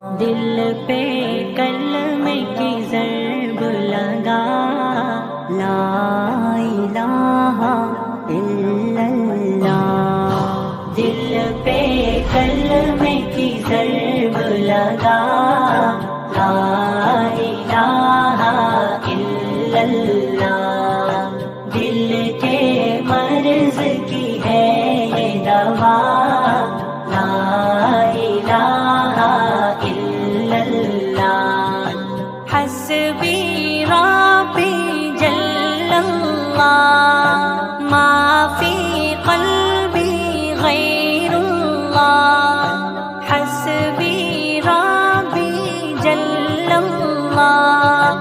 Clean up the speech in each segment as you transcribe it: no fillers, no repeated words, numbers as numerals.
دل پہ کلمے کی ضرب لگا، لا الہ الا اللہ۔ دل پہ کلمے کی ضرب لگا، لا الہ الا اللہ۔ دل کے مرض کی ہے یہ دوا، لا الہ الا اللہ۔ حسبی ربی جل اللہ، ما فی قلبی غیر اللہ۔ حسبی ربی جل اللہ،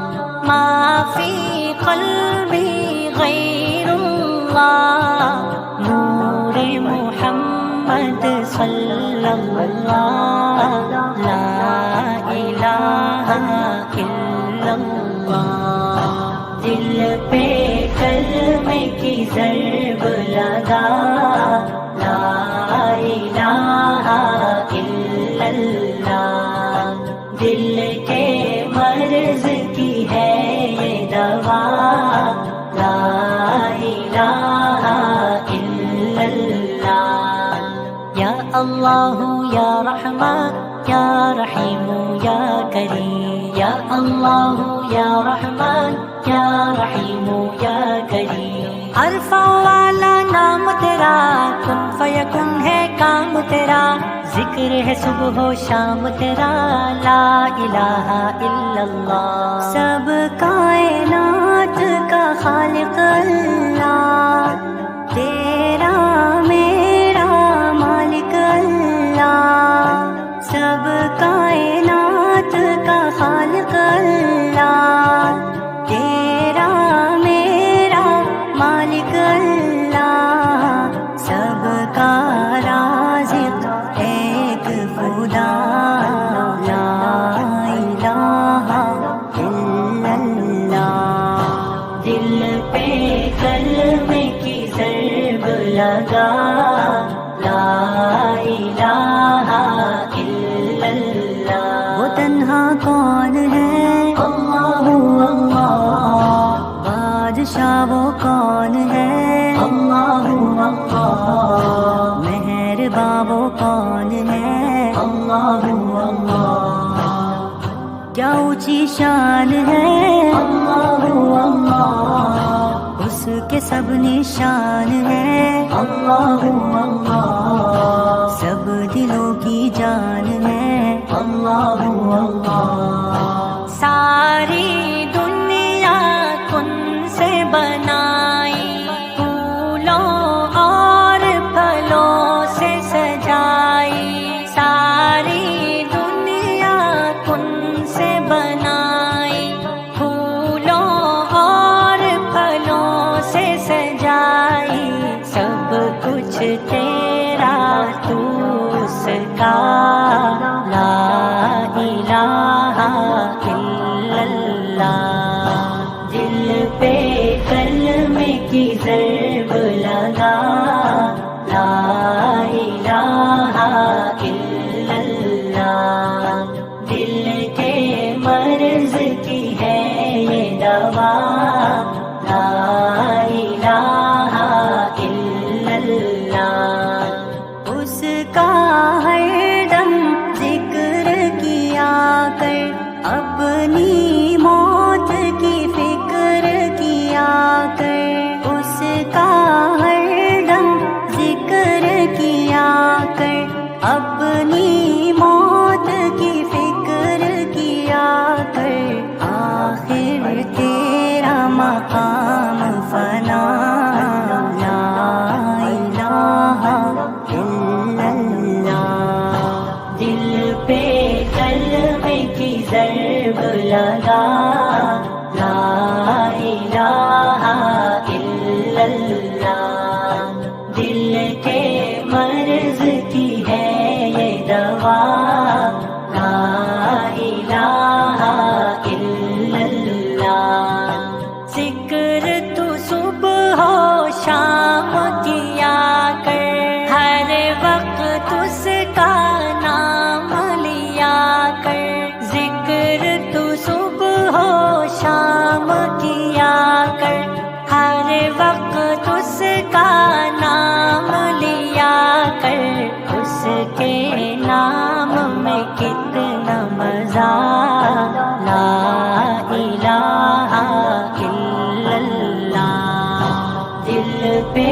ما فی قلبی غیر اللہ۔ نور محمد صلی اللہ، لا الہ الا اللہ۔ دل پہ کلمے کی ضرب لگا، لا الہ الا اللہ۔ دل کے مرض کی ہے یہ دوا، لا الہ الا اللہ۔ یا اللہ یا رحمان یا رحیم یا کریم، یا اللہ یا رحمان یا رحیم یا کریم۔ عرفہ والا نام تیرا، کن فیکن ہے کام تیرا، ذکر ہے صبح و شام تیرا، لا الہ الا اللہ۔ سب کائنات کا خالق اللہ، تیرا میرا مالک اللہ۔ سب کائنات کا خالق اللہ، تیرا میرا مالک اللہ۔ سب کا رازق ایک خدا، لا الہ الا اللہ۔ دل پہ کلمے کی ضرب لگا، لا الہ الا اللہ۔ وہ تنہا کون ہے؟ اللہ اللہ۔ بادشاہ وہ کون ہے؟ اللہ اللہ۔ مہرباں وہ کون ہے؟ اللہ اللہ۔ کیا اونچی شان ہے؟ اللہ اللہ۔ اس کے سب نشان ہے؟ اللہ اللہ۔ سب دلوں کی جان ہے؟ اللہ اللہ۔ ساری دنیا کن سے بنائی، پھولوں اور پھلوں سے سجائی۔ ساری دنیا کن سے بنائی، پھولوں اور پھلوں سے سجائی۔ سب کچھ تیرا تو اس کا، لا الہ الا اللہ۔ دل پہ کلمے کی ضرب لگا، لا الہ الا اللہ۔ دل کے مرض کی ہے یہ دوا، لا الہ الا اللہ۔ اس کا ہر دم ذکر کیا کر، اپنی موت کی فکر کیا کر۔ اس کا ہر دم ذکر کیا کر، اپنی موت کی فکر کیا کر۔ آخر تیرا مقام فنا، لا الہ الا اللہ۔ دل پہ کلمے کی ضرب لگا، لا الہ الا اللہ۔ دل کے مرض کی ہے یہ دوا، لا الہ الا اللہ۔ ذکر تو صبح و شام کیا کر، ہر وقت اس کا نام لیا کر۔ کتنا مزہ، لا الہ الا اللہ، دل پہ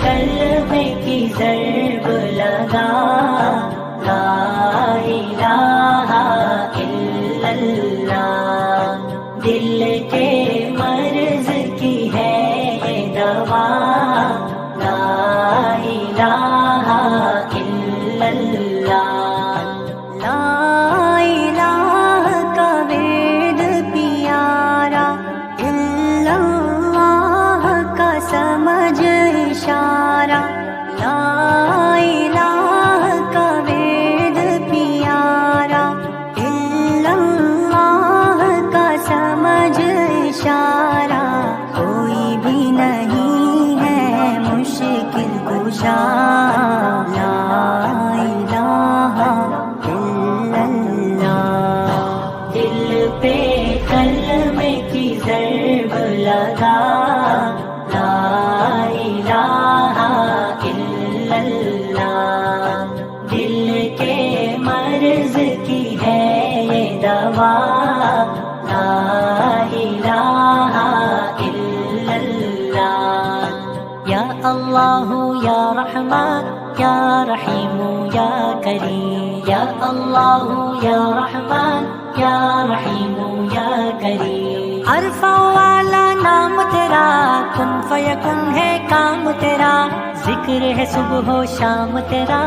کلمے کی ضرب لگا، لا الہ الا اللہ، دل کے مرض کی ہے یہ دوا، لا الہ الا اللہ، لا الہ کا ورد پیارا، الا اللہ کا سمجھ اشارہ، لا الہ کا ورد پیارا، الا اللہ کا سمجھ اشارہ، کوئی بھی نہیں ہے مشکل کشا، لا الہ الا اللہ، دل پہ کلمے کی ضرب لگا، لا الہ الا اللہ، دل کے مرض کی ہے یہ دوا، لا الہ الا اللہ، یا اللہ یا رحمان یا رحیم یا کریم، یا اللہ یا رحمان یا رحیم یا کریم، عرفہ والا نام تیرا، کن فیکن ہے کام تیرا، ذکر ہے صبح و شام تیرا،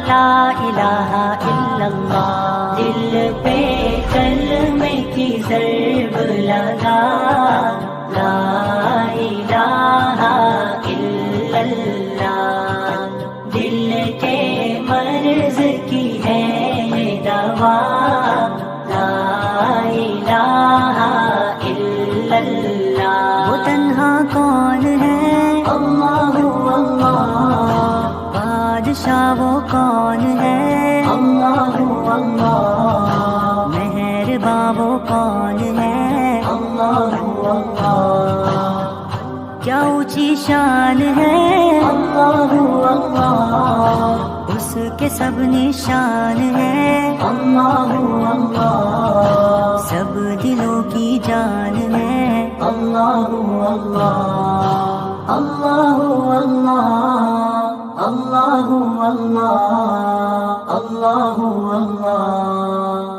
لا الہ الا اللہ، دل پہ کلمے کی ضرب لگا، لا الہ الا اللہ، دل کے مرض کی ہے یہ دوا، لا الہ الا اللہ، وہ تنہا کون ہے، اللہ اللہ، بادشاہ وہ کون ہے، اللہ اللہ، مہرباں وہ کون ہے، اللہ اللہ، کیا اونچی شان ہے، اللہ اللہ، اس کے سب نشان ہے، اللہ اللہ، سب دلوں کی جان ہے، اللہ اللہ، اللہ اللہ، اللہ اللہ، اللہ اللہ۔